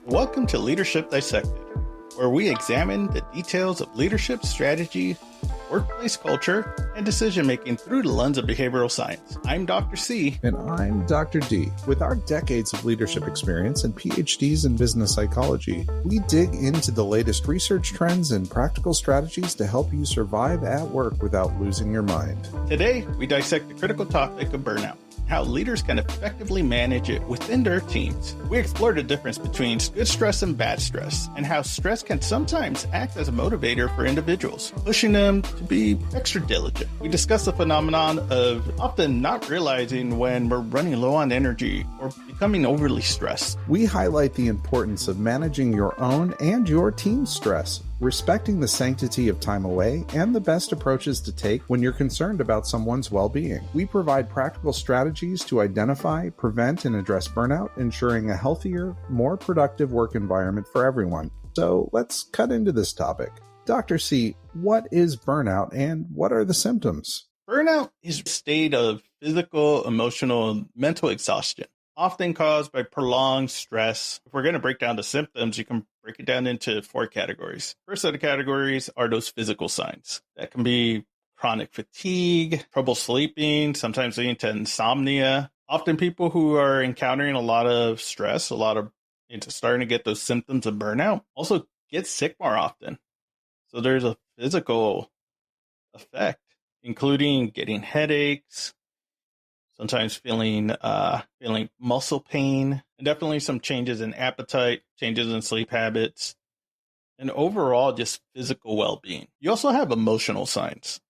Welcome to Leadership Dissected, where we examine the details of leadership strategy, workplace culture, and decision-making through the lens of behavioral science. I'm Dr. C. And I'm Dr. D. With our decades of leadership experience and PhDs in business psychology, we dig into the latest research trends and practical strategies to help you survive at work without losing your mind. Today, we dissect the critical topic of burnout, how leaders can effectively manage it within their teams. We explore the difference between good stress and bad stress, and how stress can sometimes act as a motivator for individuals, pushing them to be extra diligent. We discuss the phenomenon of often not realizing when we're running low on energy or becoming overly stressed. We highlight the importance of managing your own and your team's stress, respecting the sanctity of time away, and the best approaches to take when you're concerned about someone's well-being. We provide practical strategies to identify, prevent, and address burnout, ensuring a healthier, more productive work environment for everyone. So let's cut into this topic. Dr. C, what is burnout and what are the symptoms? Burnout is a state of physical, emotional, and mental exhaustion, often caused by prolonged stress. If we're going to break down the symptoms, you can break it down into 4 categories. First set of categories are those physical signs. That can be chronic fatigue, trouble sleeping, sometimes leading to insomnia. Often people who are encountering a lot of stress, starting to get those symptoms of burnout, also get sick more often. So there's a physical effect, including getting headaches, sometimes feeling muscle pain, and definitely some changes in appetite, changes in sleep habits, and overall just physical well-being. You also have emotional signs.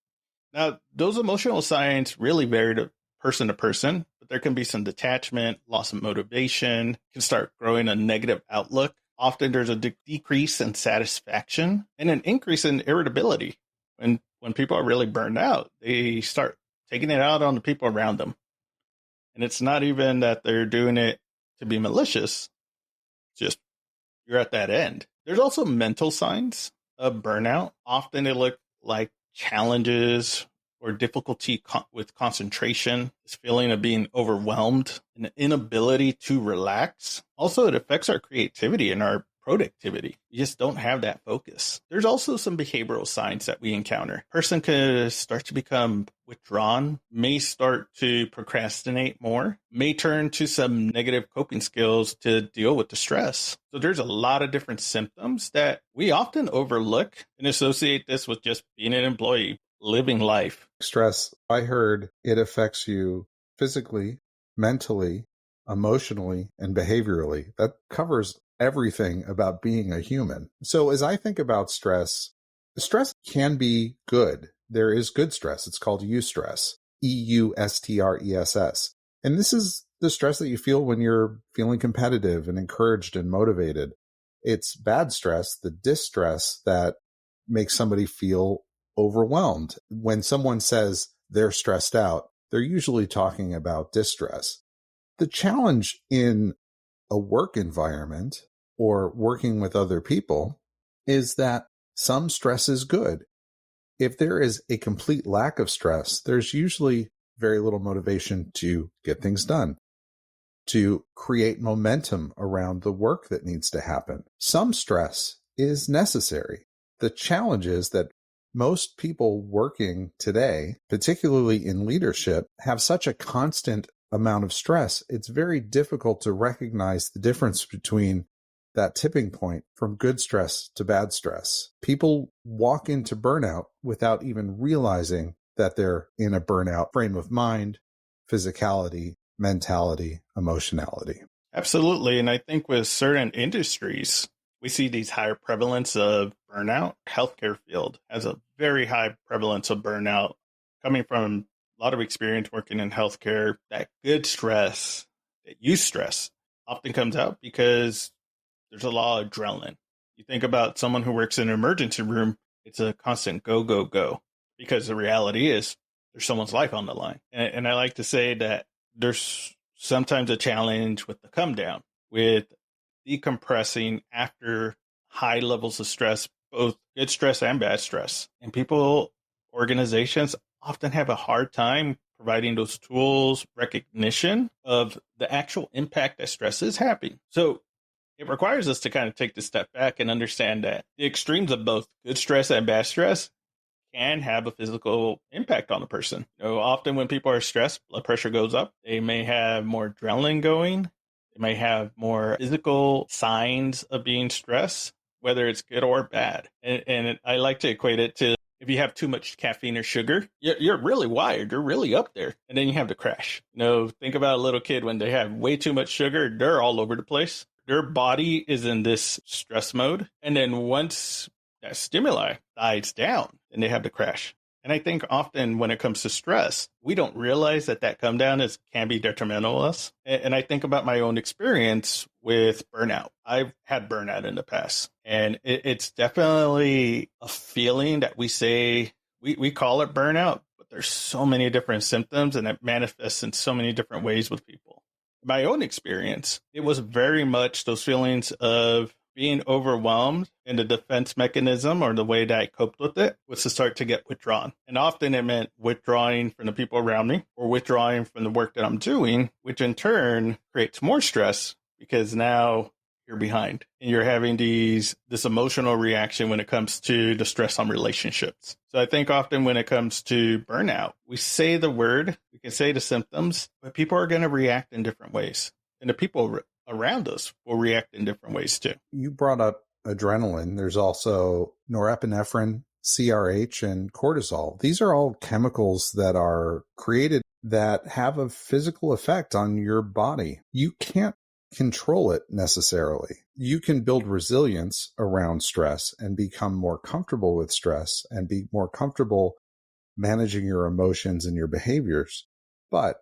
Now, those emotional signs really vary to person, but there can be some detachment, loss of motivation, can start growing a negative outlook. Often there's a decrease in satisfaction and an increase in irritability. When people are really burned out, they start taking it out on the people around them. And it's not even that they're doing it to be malicious, just you're at that end. There's also mental signs of burnout. Often they look like challenges or difficulty with concentration, this feeling of being overwhelmed, an inability to relax. Also, it affects our creativity and our productivity. You just don't have that focus. There's also some behavioral signs that we encounter. Person could start to become withdrawn, may start to procrastinate more, may turn to some negative coping skills to deal with the stress. So there's a lot of different symptoms that we often overlook and associate this with just being an employee, living life. Stress, I heard it affects you physically, mentally, emotionally, and behaviorally. That covers everything about being a human. So as I think about stress can be good. There is good stress. It's called eustress, eustress. And this is the stress that you feel when you're feeling competitive and encouraged and motivated. It's bad stress, the distress that makes somebody feel overwhelmed. When someone says they're stressed out, they're usually talking about distress. The challenge in a work environment or working with other people is that some stress is good. If there is a complete lack of stress, there's usually very little motivation to get things done, to create momentum around the work that needs to happen. Some stress is necessary. The challenge is that most people working today, particularly in leadership, have such a constant amount of stress. It's very difficult to recognize the difference between that tipping point from good stress to bad stress. People walk into burnout without even realizing that they're in a burnout frame of mind, physicality, mentality, emotionality. Absolutely. And I think with certain industries, we see these higher prevalence of burnout. Healthcare field has a very high prevalence of burnout coming from a lot of experience working in healthcare. That good stress, that eustress, often comes out because there's a lot of adrenaline. You think about someone who works in an emergency room, it's a constant go, go, go, because the reality is there's someone's life on the line. And I like to say that there's sometimes a challenge with the come down, with decompressing after high levels of stress, both good stress and bad stress. And organizations often have a hard time providing those tools, recognition of the actual impact that stress is having. So it requires us to kind of take the step back and understand that the extremes of both good stress and bad stress can have a physical impact on the person. Often when people are stressed, blood pressure goes up. They may have more adrenaline going. They may have more physical signs of being stressed, whether it's good or bad. And I like to equate it to if you have too much caffeine or sugar, you're really wired. You're really up there. And then you have the crash. Think about a little kid when they have way too much sugar, they're all over the place. Their body is in this stress mode. And then once that stimuli dies down, then they have the crash. And I think often when it comes to stress, we don't realize that come down can be detrimental to us. And I think about my own experience with burnout. I've had burnout in the past, and it's definitely a feeling that we call it burnout, but there's so many different symptoms and it manifests in so many different ways with people. My own experience, it was very much those feelings of being overwhelmed, and the defense mechanism or the way that I coped with it was to start to get withdrawn. And often it meant withdrawing from the people around me or withdrawing from the work that I'm doing, which in turn creates more stress because now you're behind and you're having this emotional reaction when it comes to the stress on relationships. So I think often when it comes to burnout, we say the word, we can say the symptoms, but people are going to react in different ways. And the people around us will react in different ways too. You brought up adrenaline. There's also norepinephrine, CRH, and cortisol. These are all chemicals that are created that have a physical effect on your body. You can't control it necessarily. You can build resilience around stress and become more comfortable with stress and be more comfortable managing your emotions and your behaviors. But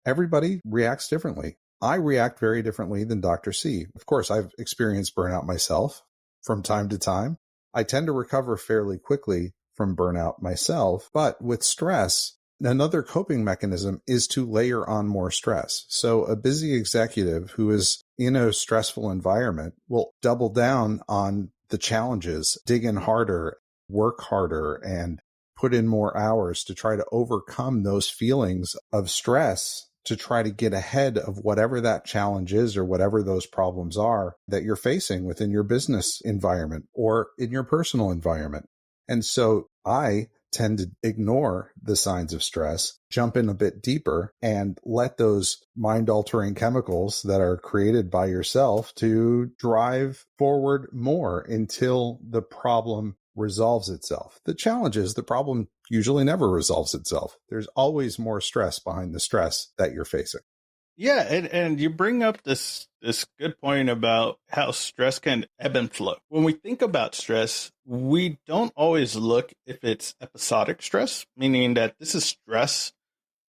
everybody reacts differently. I react very differently than Dr. C. Of course, I've experienced burnout myself from time to time. I tend to recover fairly quickly from burnout myself, but with stress, another coping mechanism is to layer on more stress. So a busy executive who is in a stressful environment will double down on the challenges, dig in harder, work harder, and put in more hours to try to overcome those feelings of stress, to try to get ahead of whatever that challenge is or whatever those problems are that you're facing within your business environment or in your personal environment. And so I tend to ignore the signs of stress, jump in a bit deeper, and let those mind-altering chemicals that are created by yourself to drive forward more until the problem resolves itself. The challenge is the problem usually never resolves itself. There's always more stress behind the stress that you're facing. Yeah, and you bring up this good point about how stress can ebb and flow. When we think about stress, we don't always look if it's episodic stress, meaning that this is stress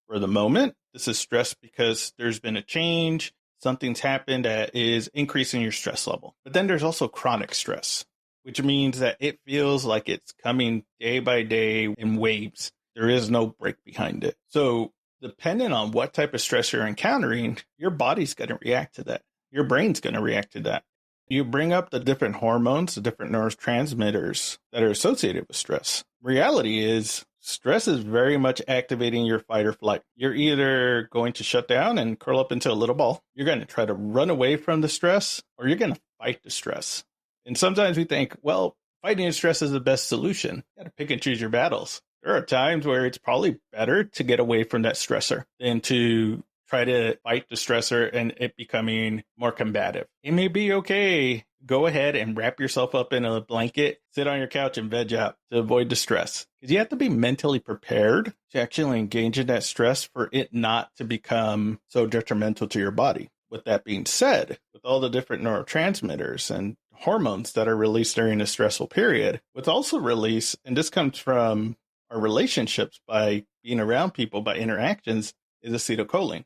for the moment. This is stress because there's been a change, something's happened that is increasing your stress level. But then there's also chronic stress, which means that it feels like it's coming day by day in waves. There is no break behind it. So depending on what type of stress you're encountering, your body's going to react to that. Your brain's going to react to that. You bring up the different hormones, the different neurotransmitters that are associated with stress. Reality is stress is very much activating your fight or flight. You're either going to shut down and curl up into a little ball. You're going to try to run away from the stress, or you're going to fight the stress. And sometimes we think, well, fighting stress is the best solution. You got to pick and choose your battles. There are times where it's probably better to get away from that stressor than to try to fight the stressor and it becoming more combative. It may be okay. Go ahead and wrap yourself up in a blanket, sit on your couch and veg out to avoid the stress. Because you have to be mentally prepared to actually engage in that stress for it not to become so detrimental to your body. With that being said, with all the different neurotransmitters and hormones that are released during a stressful period, what's also released, and this comes from our relationships by being around people, by interactions, is acetylcholine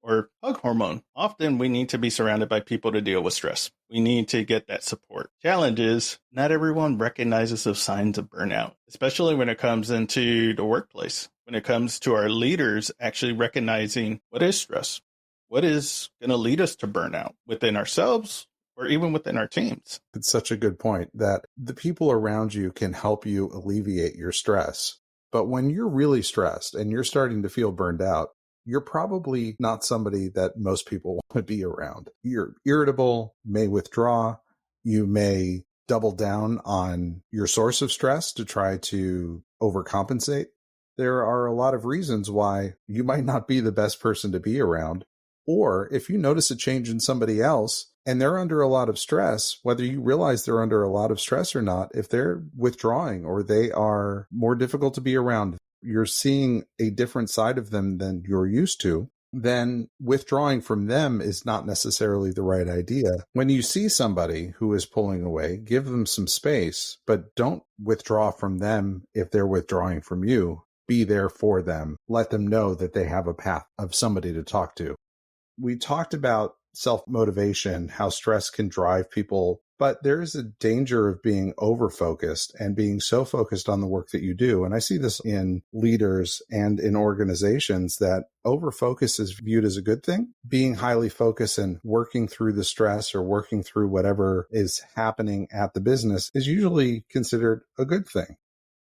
or hug hormone. Often we need to be surrounded by people to deal with stress. We need to get that support. Challenge is not everyone recognizes those signs of burnout, especially when it comes into the workplace, when it comes to our leaders actually recognizing what is stress, what is going to lead us to burnout within ourselves or even within our teams. It's such a good point that the people around you can help you alleviate your stress. But when you're really stressed and you're starting to feel burned out, you're probably not somebody that most people want to be around. You're irritable, may withdraw, you may double down on your source of stress to try to overcompensate. There are a lot of reasons why you might not be the best person to be around. Or if you notice a change in somebody else and they're under a lot of stress, whether you realize they're under a lot of stress or not, if they're withdrawing or they are more difficult to be around, you're seeing a different side of them than you're used to, then withdrawing from them is not necessarily the right idea. When you see somebody who is pulling away, give them some space, but don't withdraw from them if they're withdrawing from you. Be there for them. Let them know that they have a path of somebody to talk to. We talked about self-motivation, how stress can drive people, but there is a danger of being over-focused and being so focused on the work that you do. And I see this in leaders and in organizations that over-focus is viewed as a good thing. Being highly focused and working through the stress or working through whatever is happening at the business is usually considered a good thing.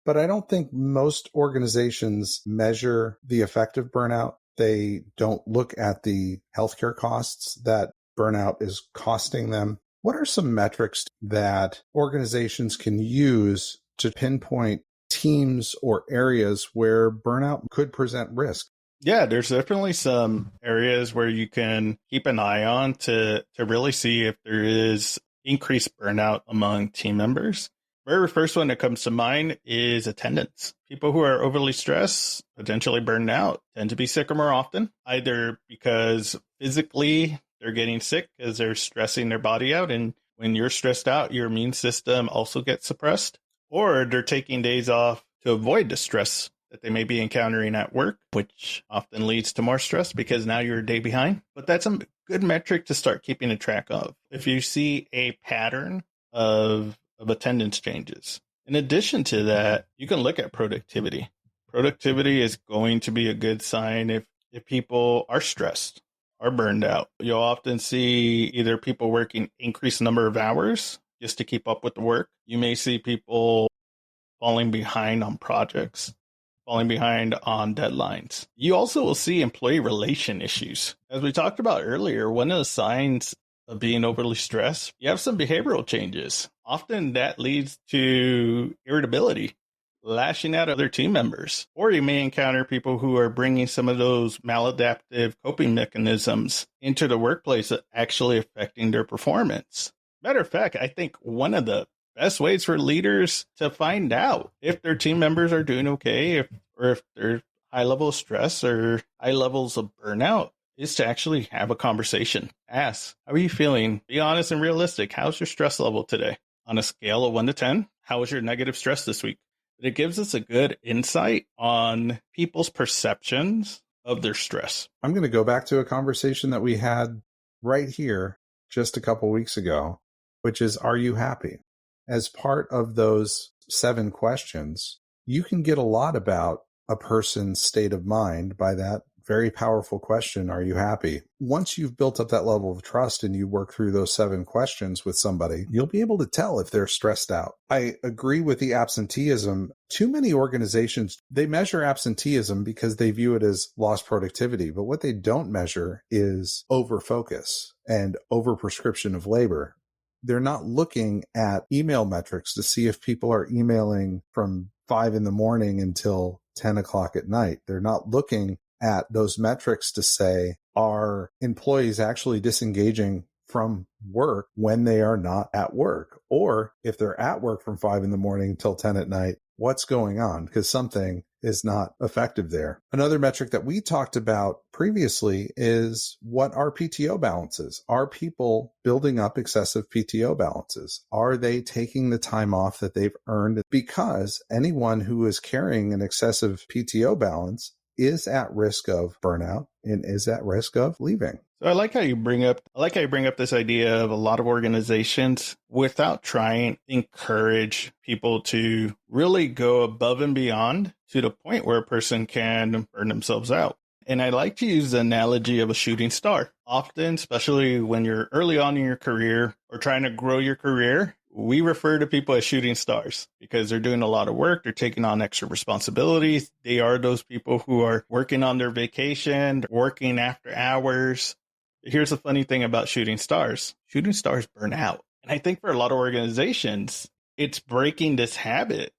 But I don't think most organizations measure the effect of burnout. They don't look at the healthcare costs that burnout is costing them. What are some metrics that organizations can use to pinpoint teams or areas where burnout could present risk? Yeah, there's definitely some areas where you can keep an eye on to really see if there is increased burnout among team members. Very first one that comes to mind is attendance. People who are overly stressed, potentially burned out, tend to be sicker more often, either because physically they're getting sick because they're stressing their body out. And when you're stressed out, your immune system also gets suppressed, or they're taking days off to avoid the stress that they may be encountering at work, which often leads to more stress because now you're a day behind. But that's a good metric to start keeping a track of. If you see a pattern of attendance changes. In addition to that, you can look at productivity. Productivity is going to be a good sign if people are stressed, are burned out. You'll often see either people working increased number of hours just to keep up with the work. You may see people falling behind on projects, falling behind on deadlines. You also will see employee relation issues. As we talked about earlier, one of the signs of being overly stressed, you have some behavioral changes. Often that leads to irritability, lashing out at other team members. Or you may encounter people who are bringing some of those maladaptive coping mechanisms into the workplace that actually affecting their performance. Matter of fact, I think one of the best ways for leaders to find out if their team members are doing okay, or if they're high level of stress or high levels of burnout, is to actually have a conversation. Ask, how are you feeling? Be honest and realistic. How's your stress level today? On a scale of 1 to 10, how was your negative stress this week? It gives us a good insight on people's perceptions of their stress. I'm going to go back to a conversation that we had right here just a couple weeks ago, which is, are you happy? As part of those 7 questions, you can get a lot about a person's state of mind by that very powerful question, are you happy? Once you've built up that level of trust and you work through those 7 questions with somebody, you'll be able to tell if they're stressed out. I agree with the absenteeism. Too many organizations, they measure absenteeism because they view it as lost productivity. But what they don't measure is overfocus and overprescription of labor. They're not looking at email metrics to see if people are emailing from 5 in the morning until 10 o'clock at night. They're not looking at those metrics to say, are employees actually disengaging from work when they are not at work? Or if they're at work from 5 in the morning till 10 at night, what's going on? Because something is not effective there. Another metric that we talked about previously is what are PTO balances? Are people building up excessive PTO balances? Are they taking the time off that they've earned? Because anyone who is carrying an excessive PTO balance is at risk of burnout and is at risk of leaving. So I like how you bring up this idea of a lot of organizations, without trying, encourage people to really go above and beyond to the point where a person can burn themselves out. And I like to use the analogy of a shooting star. Often, especially when you're early on in your career or trying to grow your career, we refer to people as shooting stars because they're doing a lot of work. They're taking on extra responsibilities. They are those people who are working on their vacation, working after hours. Here's the funny thing about shooting stars. Shooting stars burn out. And I think for a lot of organizations, it's breaking this habit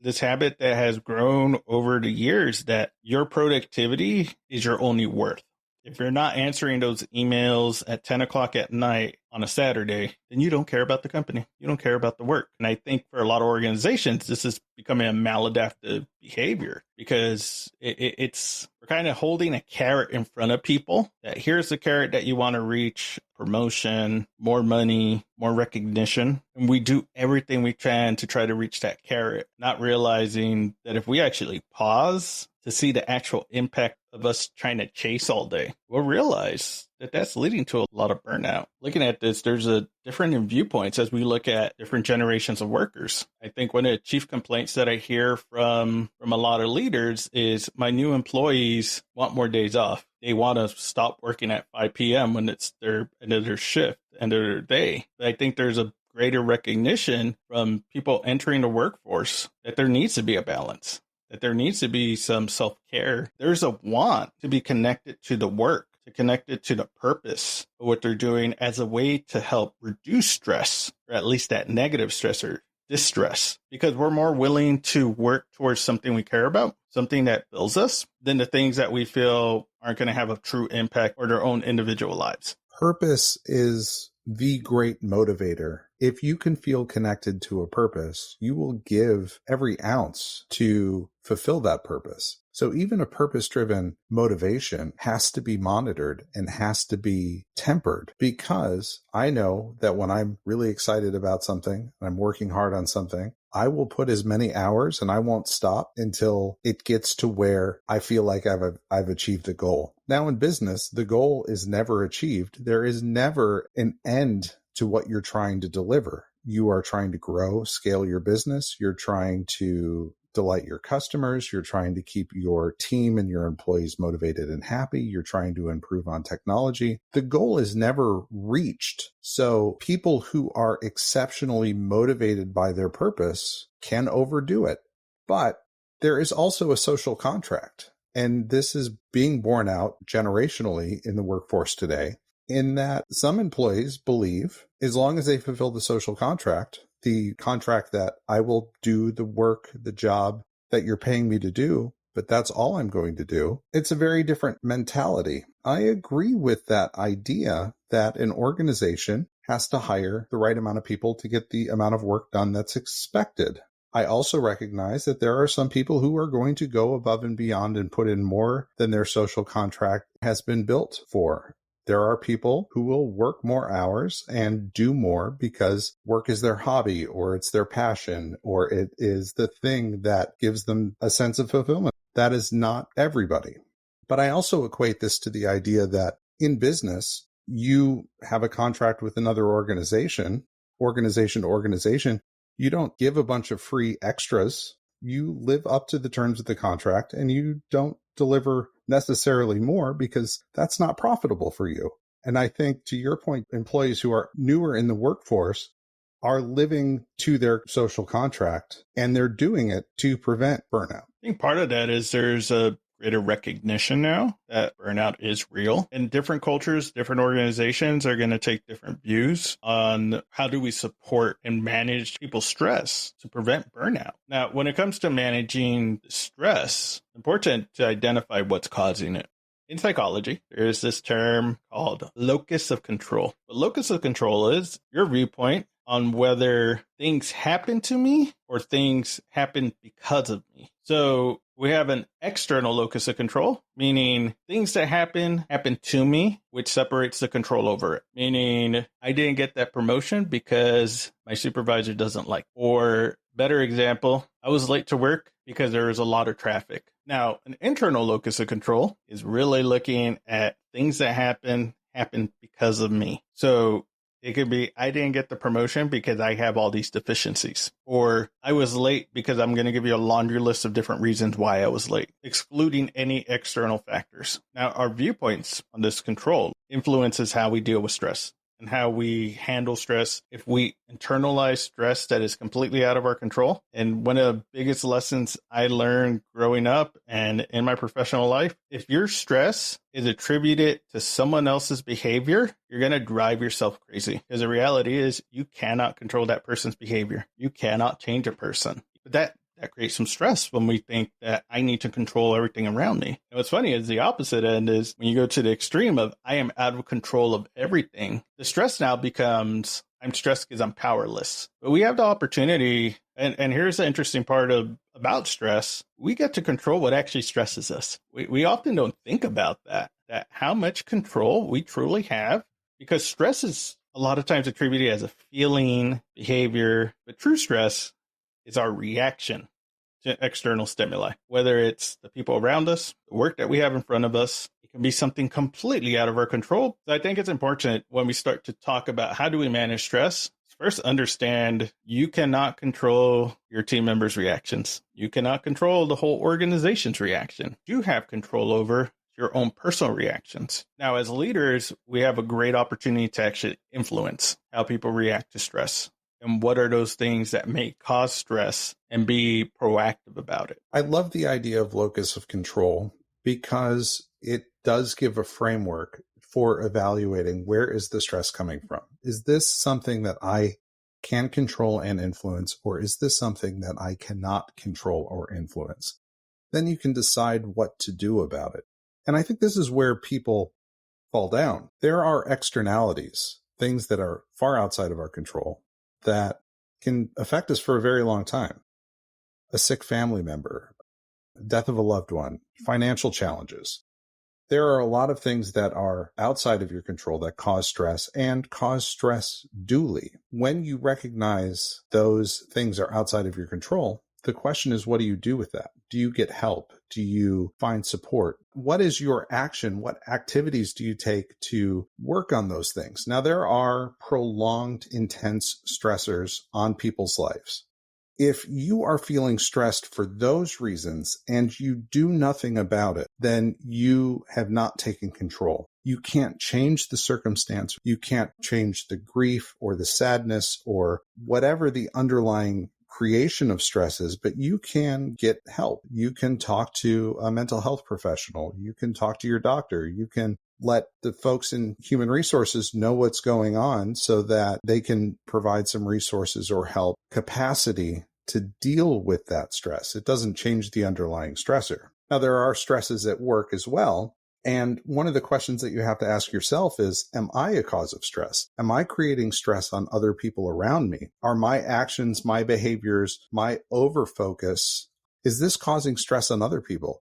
that has grown over the years that your productivity is your only worth. If you're not answering those emails at 10 o'clock at night on a Saturday, then you don't care about the company. You don't care about the work. And I think for a lot of organizations, this is becoming a maladaptive behavior because we're kind of holding a carrot in front of people that here's the carrot that you want to reach: promotion, more money, more recognition. And we do everything we can to try to reach that carrot, not realizing that if we actually pause to see the actual impact of us trying to chase all day, we'll realize that that's leading to a lot of burnout. Looking at this, there's a different in viewpoints as we look at different generations of workers. I think one of the chief complaints that I hear from a lot of leaders is my new employees want more days off. They want to stop working at 5 p.m. when it's their end of their shift, end of their day. But I think there's a greater recognition from people entering the workforce that there needs to be a balance, that there needs to be some self-care. There's a want to be connected to the work, to connect it to the purpose of what they're doing as a way to help reduce stress, or at least that negative stress or distress, because we're more willing to work towards something we care about, something that fills us, than the things that we feel aren't going to have a true impact on their own individual lives. Purpose is the great motivator. If you can feel connected to a purpose, you will give every ounce to fulfill that purpose. So even a purpose-driven motivation has to be monitored and has to be tempered, because I know that when I'm really excited about something and I'm working hard on something, I will put as many hours and I won't stop until it gets to where I feel like I've achieved a goal. Now in business, the goal is never achieved. There is never an end to what you're trying to deliver. You are trying to grow, scale your business. You're trying to delight your customers. You're trying to keep your team and your employees motivated and happy. You're trying to improve on technology. The goal is never reached. So people who are exceptionally motivated by their purpose can overdo it. But there is also a social contract. And this is being borne out generationally in the workforce today, in that some employees believe as long as they fulfill the social contract, the contract that I will do the work, the job that you're paying me to do, but that's all I'm going to do. It's a very different mentality. I agree with that idea that an organization has to hire the right amount of people to get the amount of work done that's expected. I also recognize that there are some people who are going to go above and beyond and put in more than their social contract has been built for. There are people who will work more hours and do more because work is their hobby, or it's their passion, or it is the thing that gives them a sense of fulfillment. That is not everybody. But I also equate this to the idea that in business, you have a contract with another organization to organization. You don't give a bunch of free extras. You live up to the terms of the contract, and you don't deliver necessarily more because that's not profitable for you. And I think, to your point, employees who are newer in the workforce are living to their social contract, and they're doing it to prevent burnout. I think part of that is there's a greater recognition now that burnout is real. In different cultures, different organizations are going to take different views on how do we support and manage people's stress to prevent burnout. Now, when it comes to managing stress, it's important to identify what's causing it. In psychology, there is this term called locus of control. The locus of control is your viewpoint on whether things happen to me or things happen because of me. So we have an external locus of control, meaning things that happen to me, which separates the control over it. Meaning I didn't get that promotion because my supervisor doesn't like. Or better example, I was late to work because there was a lot of traffic. Now, an internal locus of control is really looking at things that happen because of me. So it could be, I didn't get the promotion because I have all these deficiencies. Or I was late because I'm going to give you a laundry list of different reasons why I was late, excluding any external factors. Now, our viewpoints on this control influences how we deal with stress and how we handle stress if we internalize stress that is completely out of our control. And one of the biggest lessons I learned growing up and in my professional life, if your stress is attributed to someone else's behavior, you're going to drive yourself crazy. Because the reality is you cannot control that person's behavior. You cannot change a person. But that creates some stress when we think that I need to control everything around me. And what's funny is the opposite end is when you go to the extreme of I am out of control of everything, the stress now becomes I'm stressed because I'm powerless. But we have the opportunity, and here's the interesting part about stress, we get to control what actually stresses us. We often don't think about that how much control we truly have, because stress is a lot of times attributed as a feeling, behavior, but true stress is our reaction to external stimuli, whether it's the people around us, the work that we have in front of us. It can be something completely out of our control. So I think it's important when we start to talk about how do we manage stress, first understand you cannot control your team members' reactions. You cannot control the whole organization's reaction. You have control over your own personal reactions. Now, as leaders, we have a great opportunity to actually influence how people react to stress. And what are those things that may cause stress and be proactive about it? I love the idea of locus of control because it does give a framework for evaluating where is the stress coming from. Is this something that I can control and influence, or is this something that I cannot control or influence? Then you can decide what to do about it. And I think this is where people fall down. There are externalities, things that are far outside of our control, that can affect us for a very long time. A sick family member, death of a loved one, financial challenges. There are a lot of things that are outside of your control that cause stress and cause stress duly. When you recognize those things are outside of your control, the question is, what do you do with that? Do you get help? Do you find support? What is your action? What activities do you take to work on those things? Now, there are prolonged, intense stressors on people's lives. If you are feeling stressed for those reasons and you do nothing about it, then you have not taken control. You can't change the circumstance. You can't change the grief or the sadness or whatever the underlying creation of stress is, but you can get help. You can talk to a mental health professional. You can talk to your doctor. You can let the folks in human resources know what's going on so that they can provide some resources or help capacity to deal with that stress. It doesn't change the underlying stressor. Now, there are stresses at work as well. And one of the questions that you have to ask yourself is, am I a cause of stress? Am I creating stress on other people around me? Are my actions, my behaviors, my overfocus, is this causing stress on other people?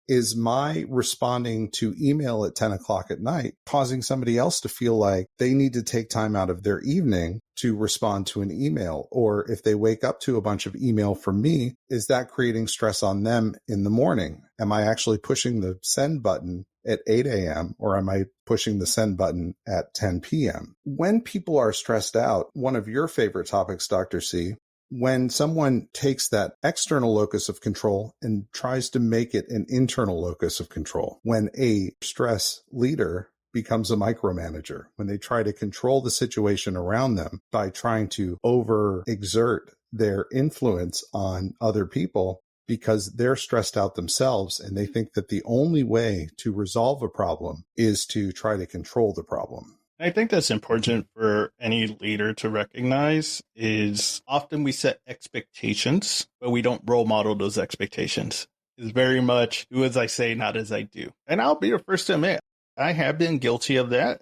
Is my responding to email at 10 o'clock at night causing somebody else to feel like they need to take time out of their evening to respond to an email? Or if they wake up to a bunch of email from me, is that creating stress on them in the morning? Am I actually pushing the send button at 8 a.m. or am I pushing the send button at 10 p.m.? When people are stressed out, one of your favorite topics, Dr. C, when someone takes that external locus of control and tries to make it an internal locus of control, when a stress leader becomes a micromanager, when they try to control the situation around them by trying to overexert their influence on other people because they're stressed out themselves and they think that the only way to resolve a problem is to try to control the problem. I think that's important for any leader to recognize is often we set expectations, but we don't role model those expectations. It's very much do as I say, not as I do. And I'll be the first to admit, I have been guilty of that.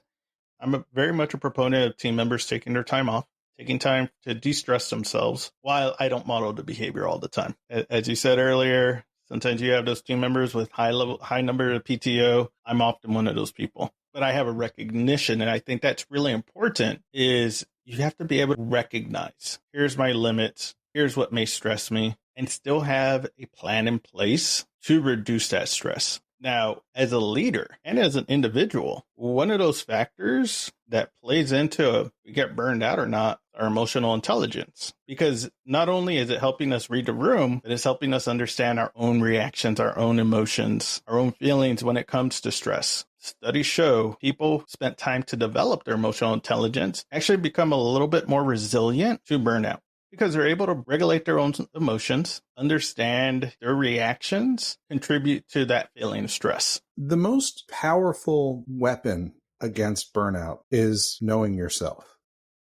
I'm very much a proponent of team members taking their time off, taking time to de-stress themselves while I don't model the behavior all the time. As you said earlier, sometimes you have those team members with high number of PTO. I'm often one of those people. But I have a recognition, and I think that's really important, is you have to be able to recognize, here's my limits, here's what may stress me, and still have a plan in place to reduce that stress. Now, as a leader and as an individual, one of those factors that plays into we get burned out or not, our emotional intelligence. Because not only is it helping us read the room, but it's helping us understand our own reactions, our own emotions, our own feelings when it comes to stress. Studies show people spent time to develop their emotional intelligence actually become a little bit more resilient to burnout, because they're able to regulate their own emotions, understand their reactions, contribute to that feeling of stress. The most powerful weapon against burnout is knowing yourself.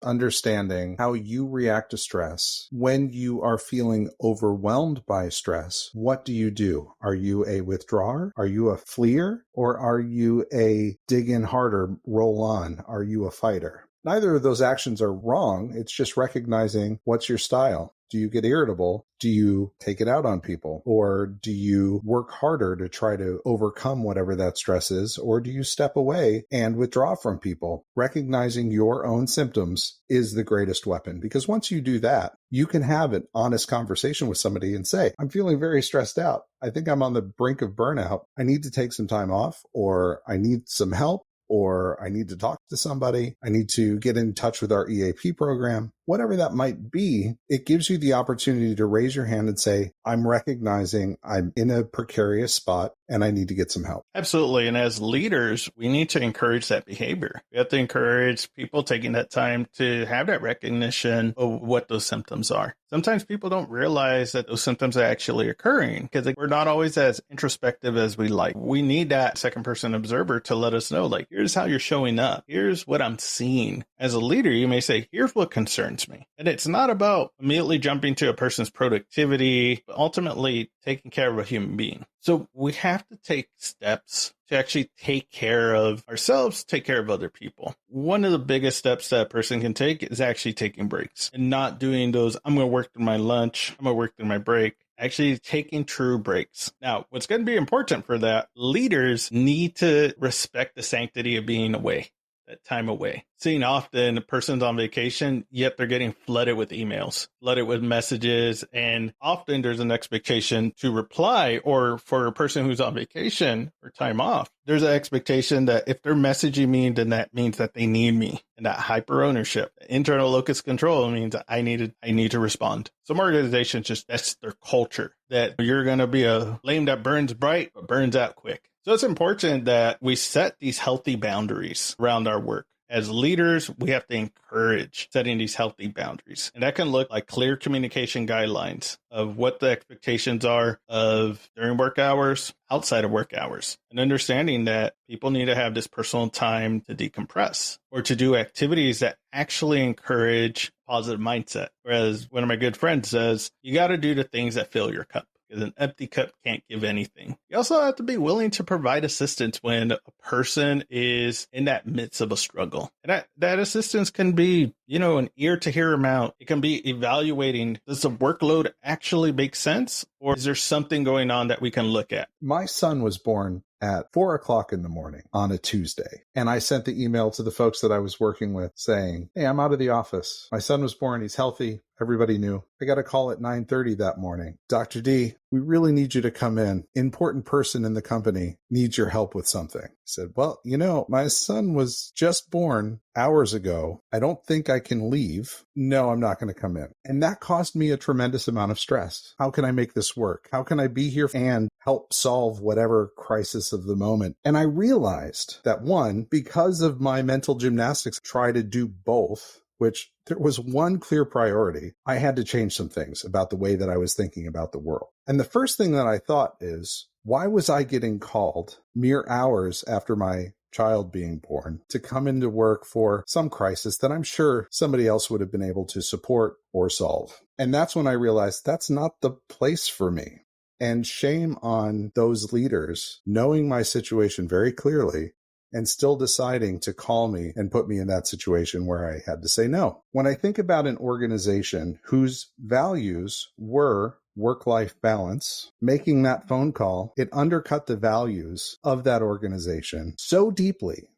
Understanding how you react to stress. When you are feeling overwhelmed by stress, what do? Are you a withdrawer? Are you a fleer? Or are you a dig in harder, roll on? Are you a fighter? Neither of those actions are wrong. It's just recognizing what's your style. Do you get irritable? Do you take it out on people? Or do you work harder to try to overcome whatever that stress is? Or do you step away and withdraw from people? Recognizing your own symptoms is the greatest weapon, because once you do that, you can have an honest conversation with somebody and say, I'm feeling very stressed out. I think I'm on the brink of burnout. I need to take some time off, or I need some help, or I need to talk to somebody. I need to get in touch with our EAP program. Whatever that might be, it gives you the opportunity to raise your hand and say, I'm recognizing I'm in a precarious spot and I need to get some help. Absolutely. And as leaders, we need to encourage that behavior. We have to encourage people taking that time to have that recognition of what those symptoms are. Sometimes people don't realize that those symptoms are actually occurring because we're not always as introspective as we like. We need that second person observer to let us know, like, here's how you're showing up. Here's what I'm seeing. As a leader, you may say, here's what concerns me. And it's not about immediately jumping to a person's productivity, but ultimately taking care of a human being. So we have to take steps to actually take care of ourselves, take care of other people. One of the biggest steps that a person can take is actually taking breaks and not doing those, I'm going to work through my lunch, I'm going to work through my break. Actually taking true breaks. Now, what's going to be important for that, leaders need to respect the sanctity of being away, that time away. Seeing often a person's on vacation, yet they're getting flooded with emails, flooded with messages, and often there's an expectation to reply, or for a person who's on vacation or time off, there's an expectation that if they're messaging me, then that means that they need me. And that hyper ownership, internal locus control means that I need to respond. Some organizations just, that's their culture, that you're going to be a flame that burns bright, but burns out quick. So it's important that we set these healthy boundaries around our work. As leaders, we have to encourage setting these healthy boundaries. And that can look like clear communication guidelines of what the expectations are of during work hours, outside of work hours, and understanding that people need to have this personal time to decompress or to do activities that actually encourage positive mindset. Whereas one of my good friends says, you got to do the things that fill your cup, because an empty cup can't give anything. You also have to be willing to provide assistance when a person is in that midst of a struggle. And that assistance can be, an ear to hear them out. It can be evaluating, does the workload actually make sense? Or is there something going on that we can look at? My son was born at 4:00 in the morning on a Tuesday. And I sent the email to the folks that I was working with saying, hey, I'm out of the office. My son was born. He's healthy. Everybody knew. I got a call at 9:30 that morning. Dr. D, we really need you to come in. Important person in the company needs your help with something. I said, well, my son was just born hours ago. I don't think I can leave. No, I'm not going to come in. And that caused me a tremendous amount of stress. How can I make this work? How can I be here and help solve whatever crisis of the moment? And I realized that, one, because of my mental gymnastics, try to do both, which there was one clear priority. I had to change some things about the way that I was thinking about the world. And the first thing that I thought is, why was I getting called mere hours after my child being born to come into work for some crisis that I'm sure somebody else would have been able to support or solve? And that's when I realized that's not the place for me. And shame on those leaders knowing my situation very clearly and still deciding to call me and put me in that situation where I had to say no. When I think about an organization whose values were work-life balance, making that phone call, it undercut the values of that organization so deeply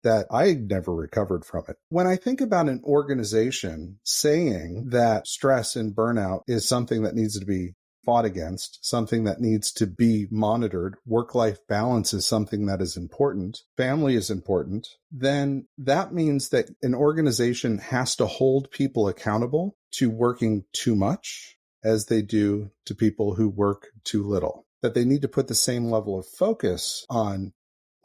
that I never recovered from it. When I think about an organization saying that stress and burnout is something that needs to be fought against, something that needs to be monitored, work-life balance is something that is important, family is important, then that means that an organization has to hold people accountable to working too much as they do to people who work too little. That they need to put the same level of focus on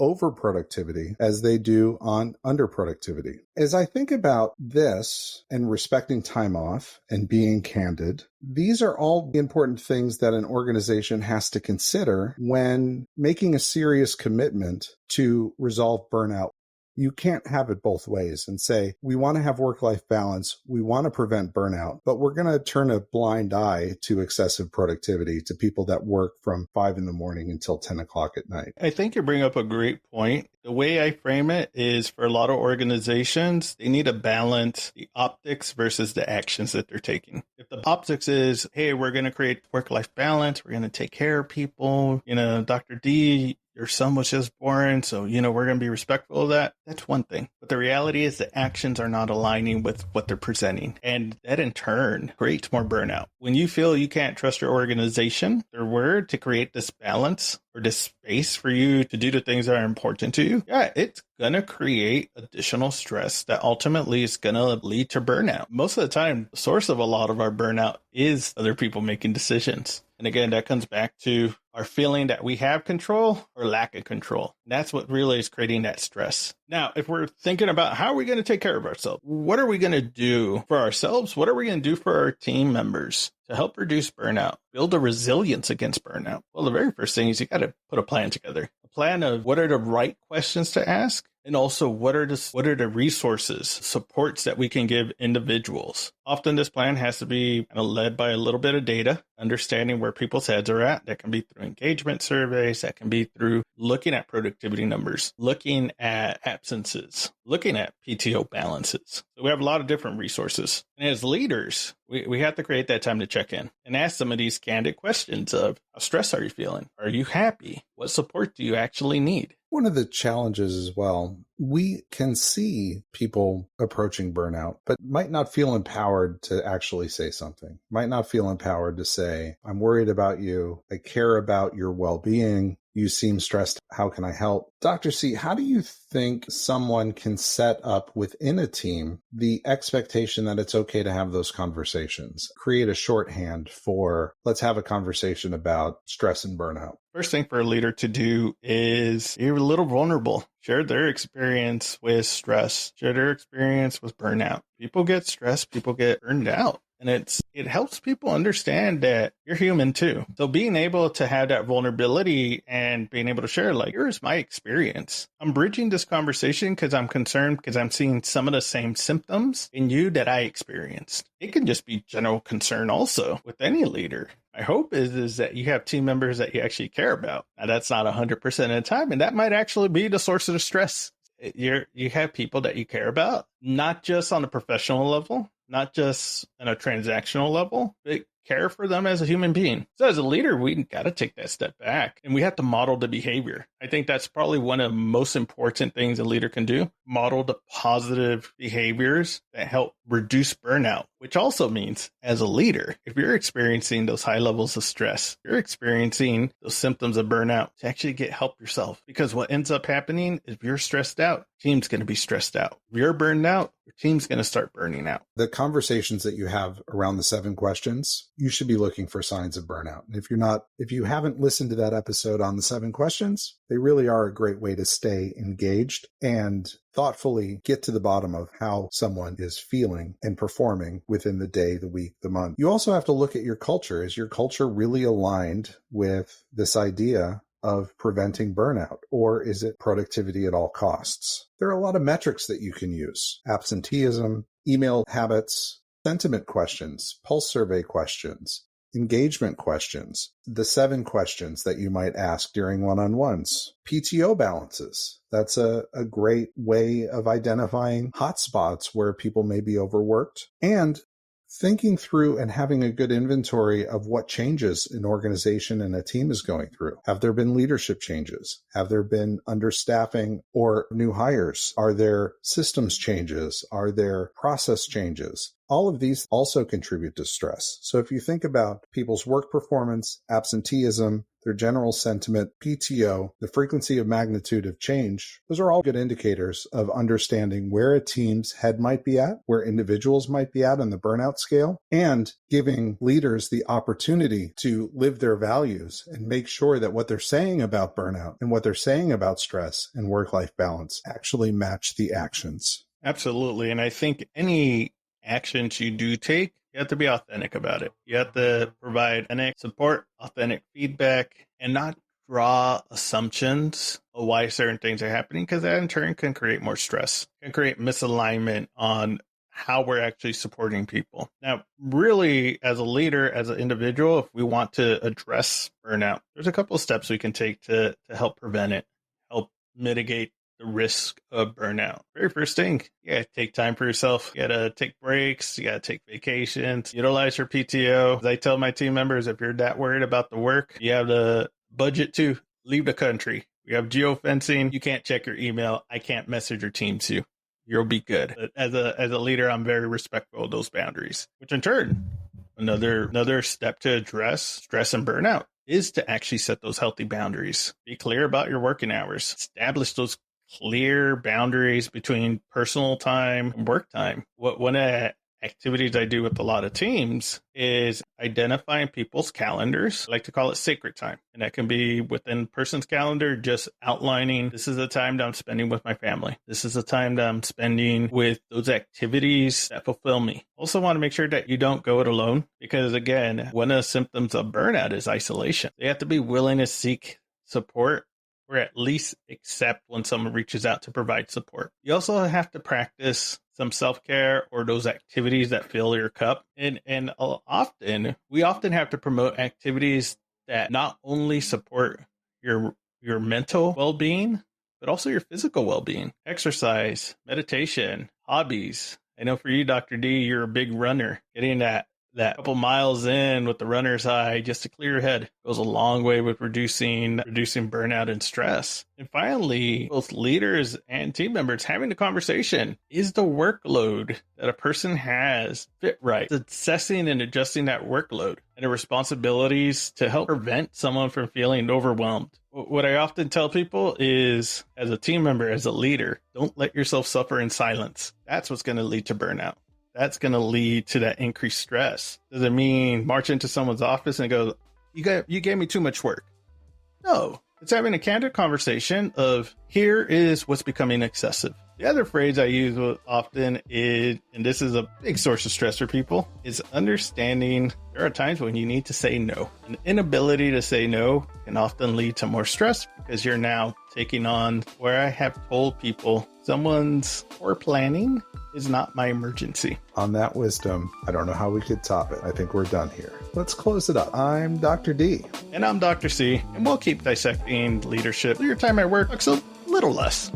overproductivity as they do on underproductivity. As I think about this and respecting time off and being candid, these are all important things that an organization has to consider when making a serious commitment to resolve burnout. You can't have it both ways and say, we want to have work-life balance, we want to prevent burnout, but we're going to turn a blind eye to excessive productivity, to people that work from 5 in the morning until 10 o'clock at night. I think you bring up a great point. The way I frame it is, for a lot of organizations, they need to balance the optics versus the actions that they're taking. If the optics is, hey, we're going to create work-life balance, we're going to take care of people, Dr. D, your son was just born, so, we're going to be respectful of that. That's one thing. But the reality is the actions are not aligning with what they're presenting. And that in turn creates more burnout. When you feel you can't trust your organization, their word, to create this balance or this space for you to do the things that are important to you, it's going to create additional stress that ultimately is going to lead to burnout. Most of the time, the source of a lot of our burnout is other people making decisions. And again, that comes back to our feeling that we have control or lack of control. That's what really is creating that stress. Now, if we're thinking about how are we going to take care of ourselves, what are we going to do for ourselves? What are we going to do for our team members to help reduce burnout, build a resilience against burnout? Well, the very first thing is you got to put a plan together. A plan of what are the right questions to ask, and also what are the resources, supports that we can give individuals. Often this plan has to be led by a little bit of data, understanding where people's heads are at. That can be through engagement surveys, that can be through looking at productivity numbers, looking at absences, looking at PTO balances. So we have a lot of different resources. And as leaders, we have to create that time to check in and ask some of these candid questions of, how stressed are you feeling? Are you happy? What support do you actually need? One of the challenges as well, we can see people approaching burnout, but might not feel empowered to actually say something, might not feel empowered to say, I'm worried about you. I care about your well-being. You seem stressed. How can I help? Dr. C, how do you think someone can set up within a team the expectation that it's okay to have those conversations? Create a shorthand for, let's have a conversation about stress and burnout. First thing for a leader to do is be a little vulnerable. Share their experience with stress. Share their experience with burnout. People get stressed. People get burned out. And it helps people understand that you're human too. So being able to have that vulnerability and being able to share, like, here's my experience. I'm bridging this conversation because I'm concerned because I'm seeing some of the same symptoms in you that I experienced. It can just be general concern also with any leader. My hope is that you have team members that you actually care about. Now, that's not 100% of the time, and that might actually be the source of the stress. You have people that you care about, not just on a professional level, not just on a transactional level, but care for them as a human being. So as a leader, we got to take that step back and we have to model the behavior. I think that's probably one of the most important things a leader can do. Model the positive behaviors that help reduce burnout, which also means as a leader, if you're experiencing those high levels of stress, you're experiencing those symptoms of burnout, to actually get help yourself. Because what ends up happening is if you're stressed out, team's going to be stressed out. If you're burned out, your team's going to start burning out. The conversations that you have around the 7 questions, you should be looking for signs of burnout. And if you haven't listened to that episode on the 7 questions, they really are a great way to stay engaged and thoughtfully get to the bottom of how someone is feeling and performing within the day, the week, the month. You also have to look at your culture. Is your culture really aligned with this idea of preventing burnout, or is it productivity at all costs? There are a lot of metrics that you can use: absenteeism, email habits, sentiment questions, pulse survey questions, engagement questions, the 7 questions that you might ask during one-on-ones, PTO balances. That's a great way of identifying hotspots where people may be overworked. And thinking through and having a good inventory of what changes an organization and a team is going through. Have there been leadership changes? Have there been understaffing or new hires? Are there systems changes? Are there process changes? All of these also contribute to stress. So if you think about people's work performance, absenteeism, their general sentiment, PTO, the frequency of magnitude of change, those are all good indicators of understanding where a team's head might be at, where individuals might be at on the burnout scale, and giving leaders the opportunity to live their values and make sure that what they're saying about burnout and what they're saying about stress and work-life balance actually match the actions. Absolutely. And I think any actions you do take, you have to be authentic about it. You have to provide authentic support, authentic feedback, and not draw assumptions of why certain things are happening, because that in turn can create more stress, can create misalignment on how we're actually supporting people. Now, really, as a leader, as an individual, if we want to address burnout, there's a couple of steps we can take to help prevent it, help mitigate the risk of burnout. Very first thing, you gotta take time for yourself. You gotta take breaks. You gotta take vacations. Utilize your PTO. As I tell my team members, if you're that worried about the work, you have the budget to leave the country. We have geofencing. You can't check your email. I can't message or Teams you. You'll be good. But as a leader, I'm very respectful of those boundaries, which in turn, another step to address stress and burnout is to actually set those healthy boundaries. Be clear about your working hours. Establish those clear boundaries between personal time and work time. One of the activities I do with a lot of teams is identifying people's calendars. I like to call it sacred time. And that can be within a person's calendar, just outlining, this is the time that I'm spending with my family. This is the time that I'm spending with those activities that fulfill me. Also want to make sure that you don't go it alone, because again, one of the symptoms of burnout is isolation. You have to be willing to seek support, or at least accept when someone reaches out to provide support. You also have to practice some self-care or those activities that fill your cup. And we often have to promote activities that not only support your mental well-being, but also your physical well-being. Exercise, meditation, hobbies. I know for you, Dr. D, you're a big runner. Getting that couple miles in with the runner's high just to clear your head goes a long way with reducing burnout and stress. And finally, both leaders and team members having the conversation. Is the workload that a person has fit right? Assessing and adjusting that workload and the responsibilities to help prevent someone from feeling overwhelmed. What I often tell people is, as a team member, as a leader, don't let yourself suffer in silence. That's what's going to lead to burnout. That's going to lead to that increased stress. Does it mean march into someone's office and go, you gave me too much work? No, it's having a candid conversation of, here is what's becoming excessive. The other phrase I use often is, and this is a big source of stress for people, is understanding there are times when you need to say no. An inability to say no can often lead to more stress, because you're now taking on where I have told people someone's poor planning is not my emergency. On that wisdom, I don't know how we could top it. I think we're done here. Let's close it up. I'm Dr. D. And I'm Dr. C. And we'll keep dissecting leadership. Your time at work looks a little less.